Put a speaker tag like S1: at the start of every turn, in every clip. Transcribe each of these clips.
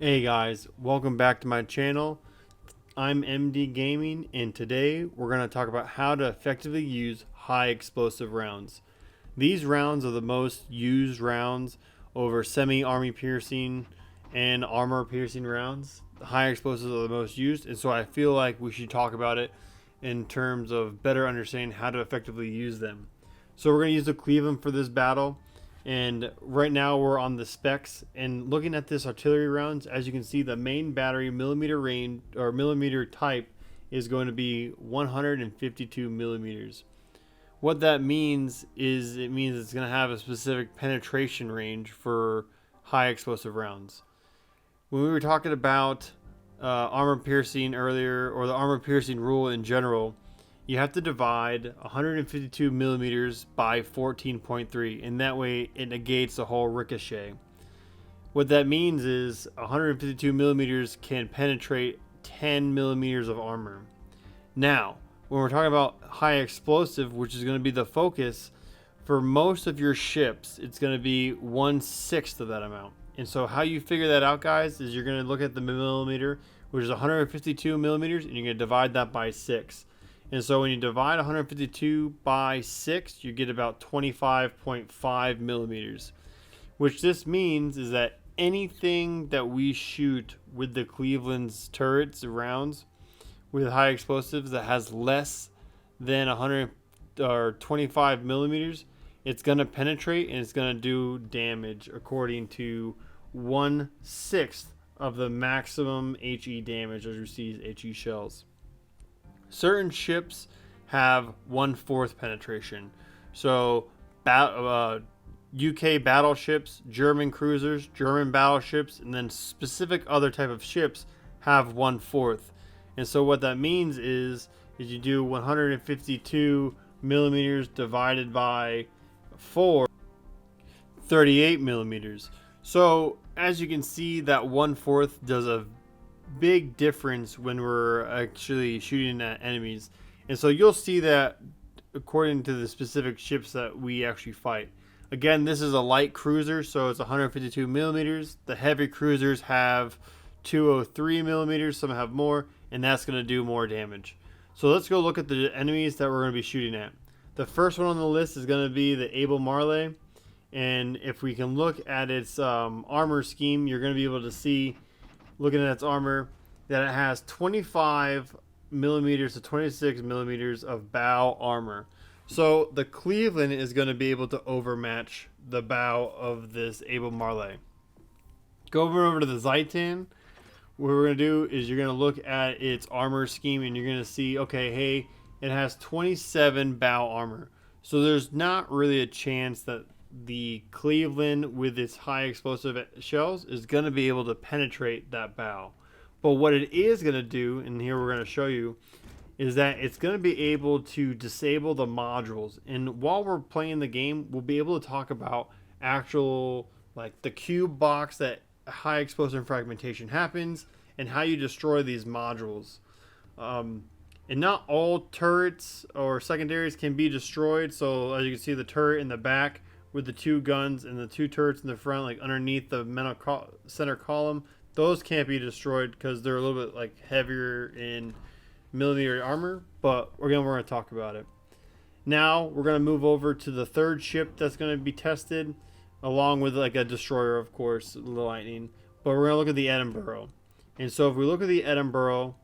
S1: Hey guys, welcome back to my channel. I'm MD Gaming, and today we're going to talk about how to effectively use high explosive rounds. These rounds are the most used rounds over semi-army piercing and armor piercing rounds. The high explosives are the most used, and so I feel like we should talk about it in terms of better understanding how to effectively use them. So we're going to use the Cleveland for this battle. And right now we're on the specs, and looking at this artillery rounds, as you can see, the main battery millimeter range or millimeter type is going to be 152 millimeters. What that means is it means it's going to have a specific penetration range for high explosive rounds. When we were talking about armor piercing earlier, or the armor piercing rule in general, you have to divide 152 millimeters by 14.3, and that way it negates the whole ricochet. What that means is 152 millimeters can penetrate 10 millimeters of armor. Now, when we're talking about high explosive, which is going to be the focus for most of your ships, it's going to be 1/6 of that amount. And so how you figure that out, guys, is you're going to look at the millimeter, which is 152 millimeters, and you're going to divide that by 6. And so when you divide 152 by 6, you get about 25.5 millimeters. Which this means is that anything that we shoot with the Cleveland's turrets rounds with high explosives that has less than 125 millimeters, it's going to penetrate and it's going to do damage according to 1/6 of the maximum HE damage as receives HE shells. Certain ships have 1/4 penetration. So UK battleships, German cruisers, German battleships, and then specific other type of ships have 1/4. And so what that means is you do 152 millimeters divided by 4, 38 millimeters. So as you can see, that 1/4 does a big difference when we're actually shooting at enemies. And so you'll see that according to the specific ships that we actually fight. Again, this is a light cruiser, so it's 152 millimeters. The heavy cruisers have 203 millimeters, some have more, and that's going to do more damage. So let's go look at the enemies that we're going to be shooting at. The first one on the list is going to be the Abel Marley, and if we can look at its armor scheme, you're going to be able to see, looking at its armor, that it has 25 millimeters to 26 millimeters of bow armor. So the Cleveland is going to be able to overmatch the bow of this Abel Marley. Go over to the Zeitan. What we're going to do is you're going to look at its armor scheme, and you're going to see, okay, hey, it has 27 bow armor. So there's not really a chance that the Cleveland with its high explosive shells is going to be able to penetrate that bow. But what it is going to do, and here we're going to show you, is that it's going to be able to disable the modules. And while we're playing the game, we'll be able to talk about actual, like the cube box that high explosive fragmentation happens and how you destroy these modules. And not all turrets or secondaries can be destroyed. So as you can see, the turret in the back with the 2 guns and the 2 turrets in the front, like underneath the center column, those can't be destroyed because they're a little bit like heavier in millimeter armor. But again, we're going to talk about it. Now we're going to move over to the third ship that's going to be tested, along with like a destroyer, of course, the Lightning. But we're going to look at the Edinburgh. And so if we look at the Edinburgh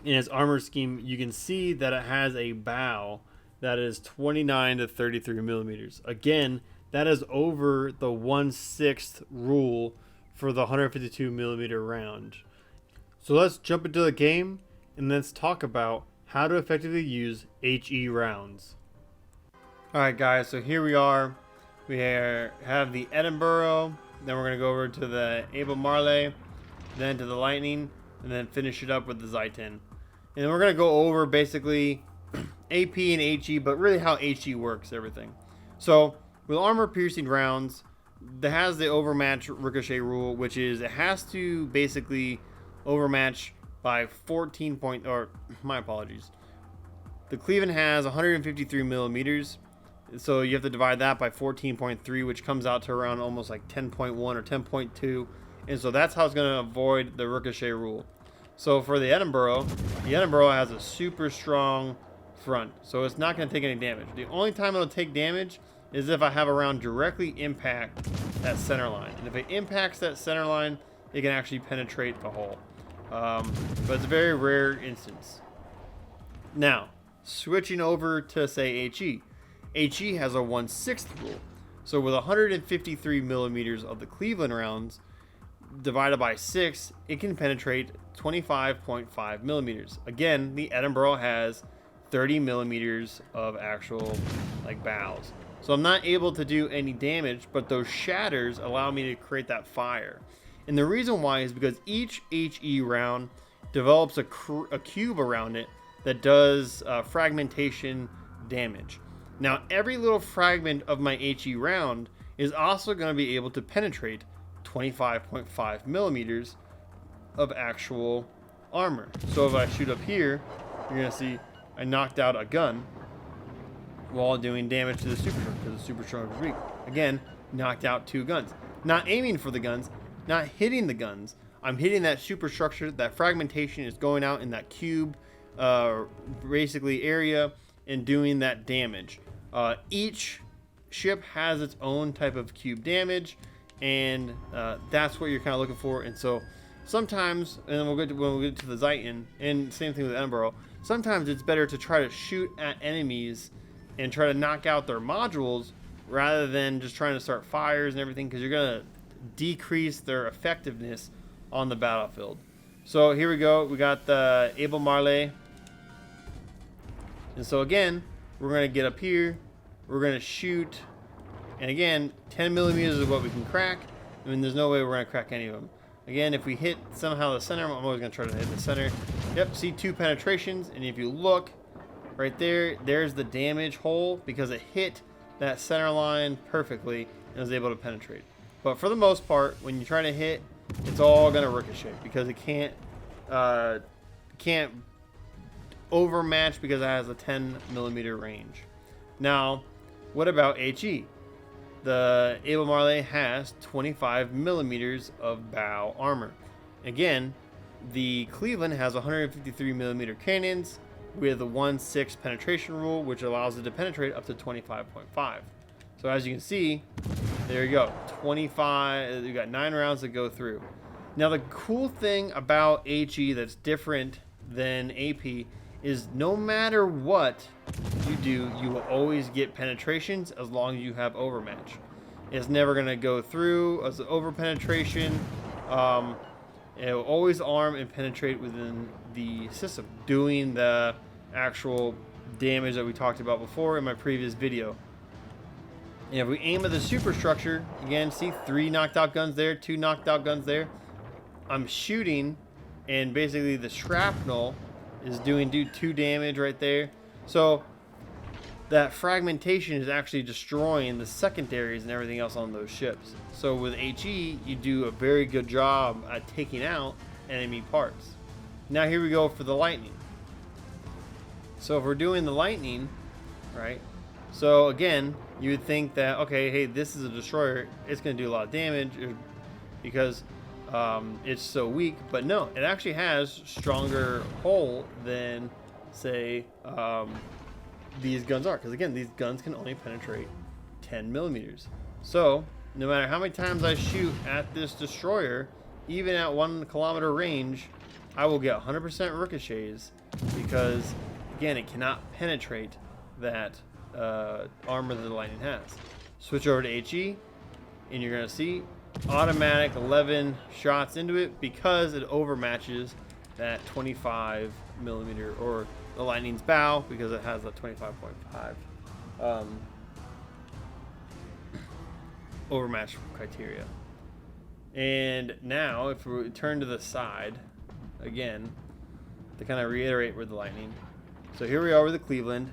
S1: in its armor scheme, you can see that it has a bow that is 29 to 33 millimeters. Again, that is over the 1/6 rule for the 152 millimeter round. So let's jump into the game and let's talk about how to effectively use HE rounds. Alright guys, so here we are. We have the Edinburgh, then we're going to go over to the Abel Marley, then to the Lightning, and then finish it up with the Zeitan. And we're going to go over basically AP and HE, but really how HE works, everything. So with armor piercing rounds, that has the overmatch ricochet rule, which is it has to basically overmatch by 14 point, or my apologies. The Cleveland has 153 millimeters, so you have to divide that by 14.3, which comes out to around almost like 10.1 or 10.2. And so that's how it's going to avoid the ricochet rule. So for the Edinburgh has a super strong front, so it's not going to take any damage. The only time it'll take damage is if I have a round directly impact that center line. And if it impacts that center line, it can actually penetrate the hull. But it's a very rare instance. Now, switching over to, say, HE. HE has a 1/6 rule. So with 153 millimeters of the Cleveland rounds divided by 6, it can penetrate 25.5 millimeters. Again, the Edinburgh has 30 millimeters of actual bows. So I'm not able to do any damage, but those shatters allow me to create that fire. And the reason why is because each HE round develops a cube around it that does fragmentation damage. Now, every little fragment of my HE round is also going to be able to penetrate 25.5 millimeters of actual armor. So if I shoot up here, you're going to see I knocked out a gun while doing damage to the superstructure, because the superstructure is weak. Again, knocked out 2 guns. Not aiming for the guns, not hitting the guns. I'm hitting that superstructure. That fragmentation is going out in that cube, basically area, and doing that damage. Each ship has its own type of cube damage, and that's what you're kind of looking for. And so sometimes, and then when we get to the Titan, and same thing with Edinburgh, sometimes it's better to try to shoot at enemies and try to knock out their modules rather than just trying to start fires and everything, because you're going to decrease their effectiveness on the battlefield. So here we go. We got the Abel Marley. And so again, we're going to get up here. We're going to shoot. And again, 10 millimeters is what we can crack. I mean, there's no way we're going to crack any of them. Again, if we hit somehow the center, I'm always going to try to hit the center. Yep, see 2 penetrations. And if you look right there, there's the damage hole because it hit that center line perfectly and was able to penetrate. But for the most part, when you try to hit, it's all going to ricochet because it can't overmatch because it has a 10 millimeter range. Now, what about HE? The Abel Marley has 25 millimeters of bow armor. Again, the Cleveland has 153 millimeter cannons with a 1/6 penetration rule, which allows it to penetrate up to 25.5. So as you can see, there you go, 25. You got 9 rounds to go through. Now the cool thing about HE that's different than AP is no matter what you do, you will always get penetrations as long as you have overmatch. It's never going to go through as over penetration. It will always arm and penetrate within the system, doing the actual damage that we talked about before in my previous video. And if we aim at the superstructure, again, see 3 knocked out guns there, 2 knocked out guns there. I'm shooting, and basically the shrapnel is doing 2 damage right there. So that fragmentation is actually destroying the secondaries and everything else on those ships. So with HE, you do a very good job at taking out enemy parts. Now here we go for the lightning. So if we're doing the lightning, right? So again, you would think that, okay, hey, this is a destroyer. It's going to do a lot of damage because it's so weak. But no, it actually has stronger hull than, say, these guns are. Because again, these guns can only penetrate 10 millimeters. So no matter how many times I shoot at this destroyer, even at 1 kilometer range, I will get 100% ricochets because, again, it cannot penetrate that armor that the lightning has. Switch over to HE, and you're going to see automatic 11 shots into it because it overmatches that 25 millimeter or the lightning's bow because it has a 25.5 overmatch criteria. And now if we turn to the side again to kind of reiterate with the lightning. So here we are with the Cleveland,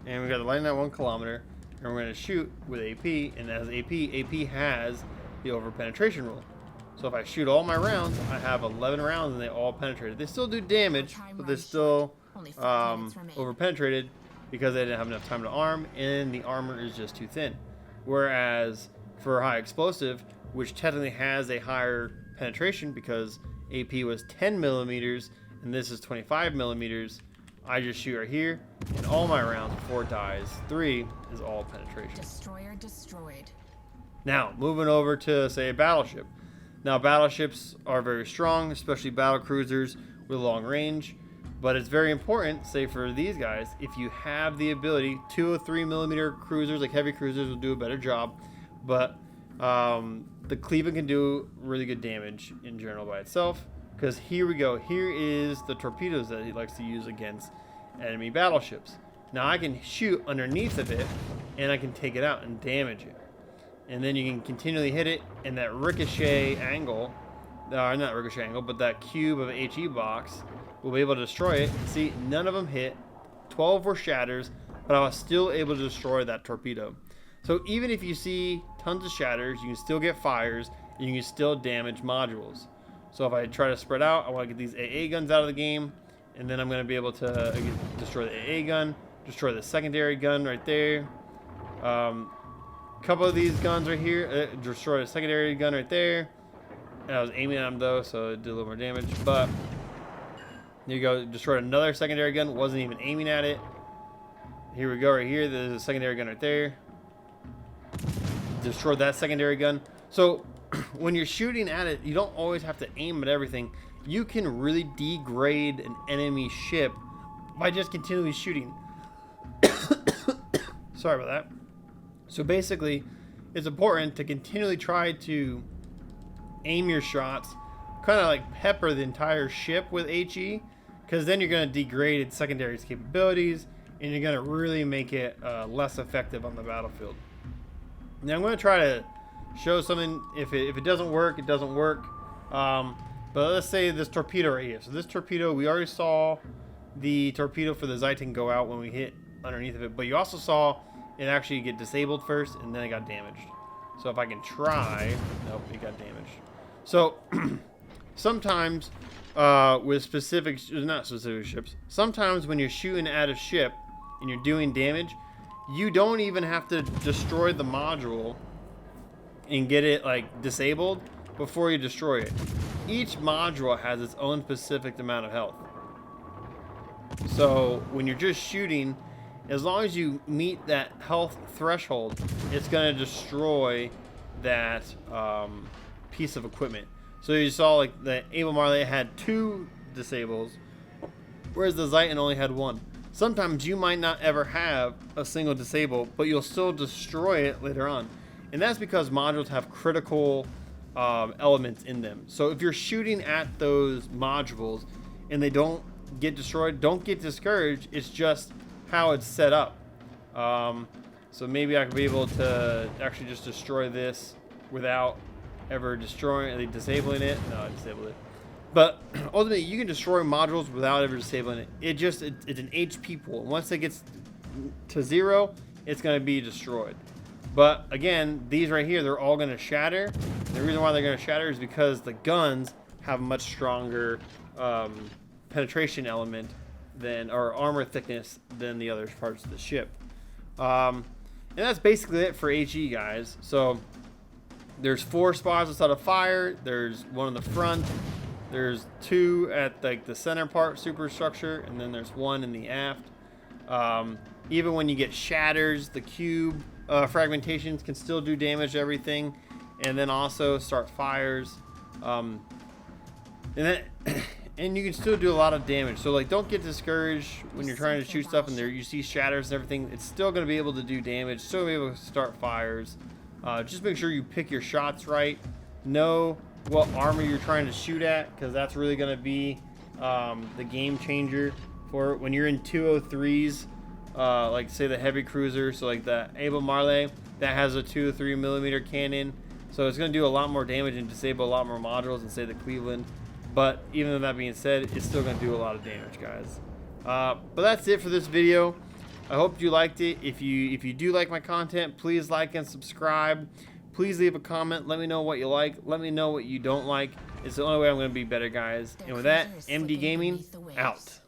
S1: and we got the lightning at 1 kilometer, and we're going to shoot with AP. And as AP has the over penetration rule. So if I shoot all my rounds, I have 11 rounds and they all penetrated. They still do damage, but they're still over penetrated because they didn't have enough time to arm, and the armor is just too thin. Whereas for high explosive, which technically has a higher penetration because AP was 10 millimeters and this is 25 millimeters. I just shoot right here, and all my rounds before it dies, 3 is all penetration.
S2: Destroyer destroyed.
S1: Now, moving over to, say, a battleship. Now, battleships are very strong, especially battle cruisers with long range. But it's very important, say for these guys, if you have the ability, 203 millimeter cruisers, like heavy cruisers, will do a better job. But the Cleveland can do really good damage in general by itself. Because here we go. Here is the torpedoes that he likes to use against enemy battleships. Now I can shoot underneath of it, and I can take it out and damage it. And then you can continually hit it, and that ricochet angle, not ricochet angle, but that cube of HE box will be able to destroy it. See, none of them hit. 12 were shatters, but I was still able to destroy that torpedo. So even if you see tons of shatters, you can still get fires, and you can still damage modules. So if I try to spread out, I want to get these AA guns out of the game, and then I'm going to be able to destroy the AA gun, destroy the secondary gun right there. Couple of these guns right here, destroy the secondary gun right there. And I was aiming at them though, so it did a little more damage. But there you go, destroyed another secondary gun, wasn't even aiming at it. Here we go, right here. There's a secondary gun right there. Destroyed that secondary gun. So when you're shooting at it, you don't always have to aim at everything. You can really degrade an enemy ship by just continually shooting. Sorry about that. So basically, it's important to continually try to aim your shots, kind of like pepper the entire ship with HE, because then you're going to degrade its secondary capabilities, and you're going to really make it less effective on the battlefield. Now I'm going to try to show something. If it doesn't work, it doesn't work. But let's say this torpedo right here. So this torpedo, we already saw the torpedo for the Zeitung go out when we hit underneath of it, but you also saw it actually get disabled first, and then it got damaged. So if I can try, nope, it got damaged. So sometimes with specific, not specific ships, sometimes when you're shooting at a ship and you're doing damage, you don't even have to destroy the module and get it like disabled before you destroy it. Each module has its own specific amount of health. So when you're just shooting, as long as you meet that health threshold, it's going to destroy that piece of equipment. So you saw like the Abel Marley had 2 disables, whereas the Zeitung only had 1. Sometimes you might not ever have a single disable, but you'll still destroy it later on. And that's because modules have critical elements in them. So if you're shooting at those modules and they don't get destroyed, don't get discouraged. It's just how it's set up. So maybe I could be able to actually just destroy this without ever disabling it. No, I disabled it. But ultimately, you can destroy modules without ever disabling it. It's an HP pool. Once it gets to 0, it's going to be destroyed. But again, these right here, they're all going to shatter. The reason why they're going to shatter is because the guns have a much stronger penetration element than, or armor thickness than the other parts of the ship. And that's basically it for HE, guys. So there's 4 spots outside of fire. There's 1 in the front. There's 2 at like the center part superstructure, and then there's 1 in the aft. Even when you get shatters, the cube fragmentations can still do damage to everything, and then also start fires. And you can still do a lot of damage. So like, don't get discouraged when you're trying to shoot stuff and there you see shatters and everything. It's still going to be able to do damage. Still be able to start fires. Just make sure you pick your shots right. Know what armor you're trying to shoot at, because that's really going to be the game changer for when you're in 203s. Like say the heavy cruiser. So like the Abel Marley that has a 203 millimeter cannon. So it's going to do a lot more damage and disable a lot more modules than say the Cleveland. But even though that being said, it's still going to do a lot of damage, guys. But that's it for this video. I hope you liked it. If you do like my content, please like and subscribe. Please leave a comment. Let me know what you like. Let me know what you don't like. It's the only way I'm going to be better, guys. And with that, MD Gaming, out.